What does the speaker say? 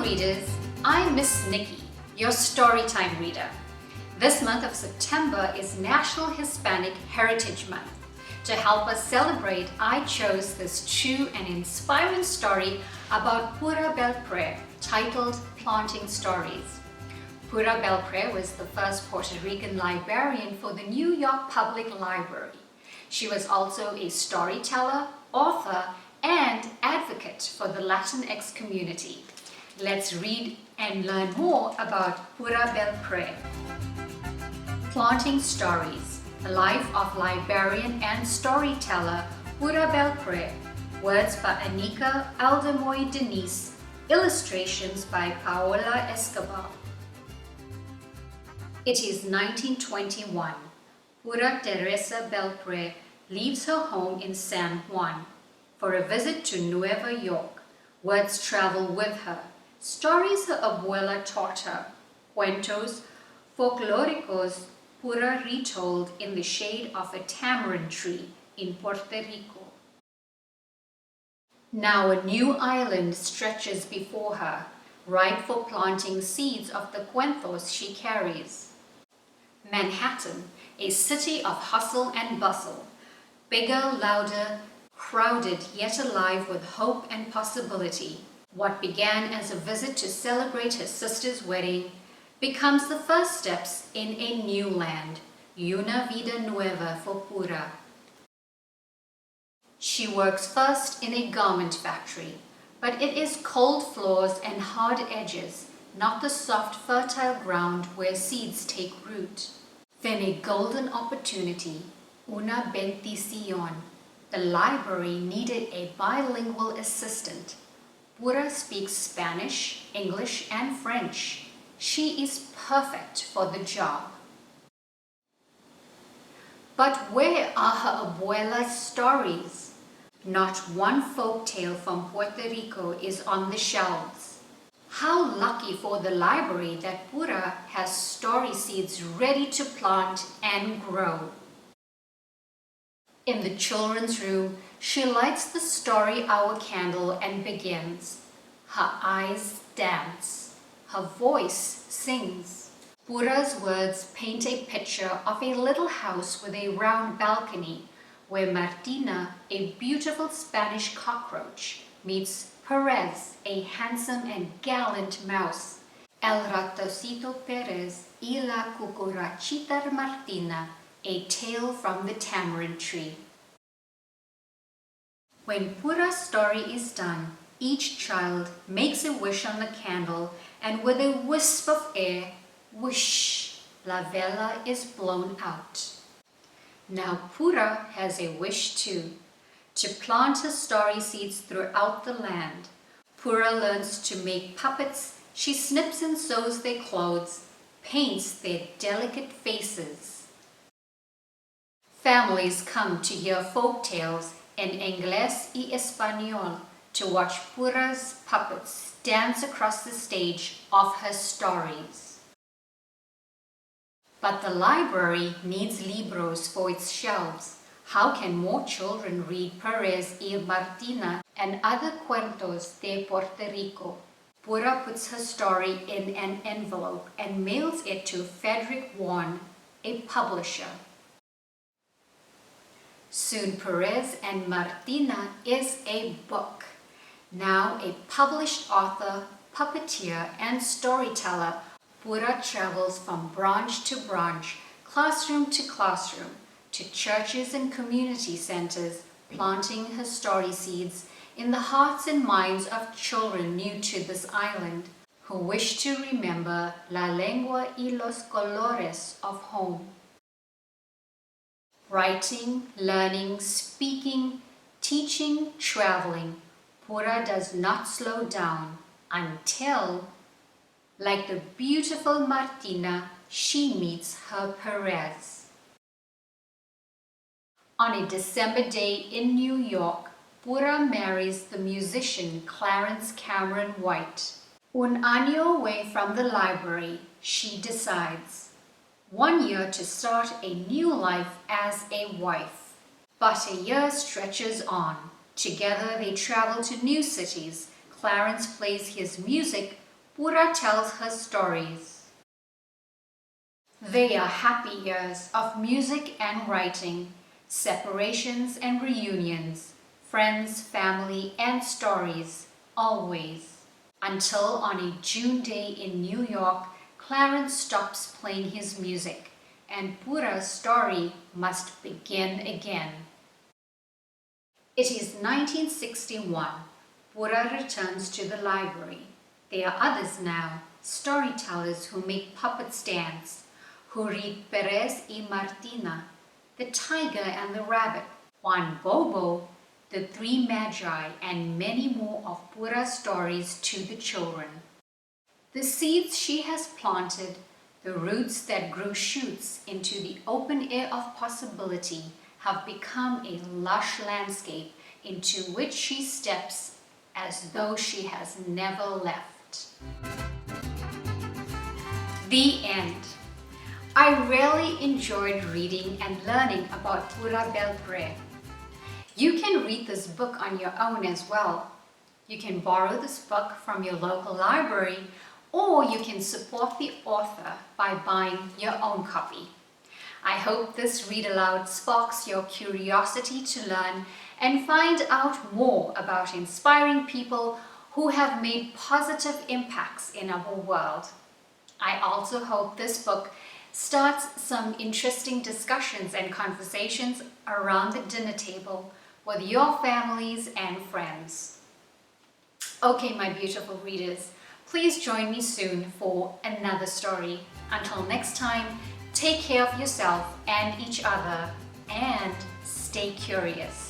readers, I'm Ms Nikki, your Storytime reader. This month of September is National Hispanic Heritage Month. To help us celebrate, I chose this true and inspiring story about Pura Belpré, titled Planting Stories. Pura Belpré was the first Puerto Rican librarian for the New York Public Library. She was also a storyteller, author, and advocate for the Latinx community. Let's read and learn more about Pura Belpré. Planting Stories, the life of librarian and storyteller Pura Belpré. Words by Anika, Aldamuy, Denise. Illustrations by Paola, Escobar. It is 1921. Pura Teresa Belpré leaves her home in San Juan for a visit to Nueva York. Words travel with her. Stories her abuela taught her. Cuentos folclóricos Pura retold in the shade of a tamarind tree in Puerto Rico. Now a new island stretches before her, ripe for planting seeds of the cuentos she carries. Manhattan, a city of hustle and bustle, bigger, louder, crowded yet alive with hope and possibility. What began as a visit to celebrate her sister's wedding becomes the first steps in a new land, una vida nueva for Pura. She works first in a garment factory, but it is cold floors and hard edges, not the soft, fertile ground where seeds take root. Then a golden opportunity, una bendición. The library needed a bilingual assistant. Pura speaks Spanish, English, and French. She is perfect for the job. But where are her abuela's stories? Not one folk tale from Puerto Rico is on the shelves. How lucky for the library that Pura has story seeds ready to plant and grow. In the children's room, she lights the story hour candle and begins. Her eyes dance. Her voice sings. Pura's words paint a picture of a little house with a round balcony where Martina, a beautiful Spanish cockroach, meets Perez, a handsome and gallant mouse. El ratocito Perez y la cucarachita Martina, a tale from the tamarind tree. When Pura's story is done, each child makes a wish on the candle, and with a wisp of air, whoosh, la vela is blown out. Now Pura has a wish too, to plant her story seeds throughout the land. Pura learns to make puppets. She snips and sews their clothes, paints their delicate faces. Families come to hear folk tales in Inglés y Español to watch Pura's puppets dance across the stage of her stories. But the library needs libros for its shelves. How can more children read Perez y Martina and other cuentos de Puerto Rico? Pura puts her story in an envelope and mails it to Frederick Warren, a publisher. Soon Perez and Martina is a book. Now a published author, puppeteer, and storyteller, Pura travels from branch to branch, classroom to classroom, to churches and community centers, planting her story seeds in the hearts and minds of children new to this island, who wish to remember la lengua y los colores of home. Writing, learning, speaking, teaching, traveling, Pura does not slow down until, like the beautiful Martina, she meets her Perez. On a December day in New York, Pura marries the musician Clarence Cameron White. Un año away from the library, she decides. 1 year to start a new life as a wife. But a year stretches on. Together they travel to new cities. Clarence plays his music Pura tells her stories. They are happy years of music and writing, separations and reunions, friends, family, and stories, always. Until on a June day in New York, Clarence stops playing his music, and Pura's story must begin again. It is 1961. Pura returns to the library. There are others now, storytellers who make puppet stands, who read Perez y Martina, The Tiger and the Rabbit, Juan Bobo, The Three Magi, and many more of Pura's stories to the children. The seeds she has planted, the roots that grew shoots into the open air of possibility, have become a lush landscape into which she steps as though she has never left. The end. I really enjoyed reading and learning about Pura Belpré. You can read this book on your own as well. You can borrow this book from your local library, or you can support the author by buying your own copy. I hope this read aloud sparks your curiosity to learn and find out more about inspiring people who have made positive impacts in our world. I also hope this book starts some interesting discussions and conversations around the dinner table with your families and friends. Okay, my beautiful readers, please join me soon for another story. Until next time, take care of yourself and each other and stay curious.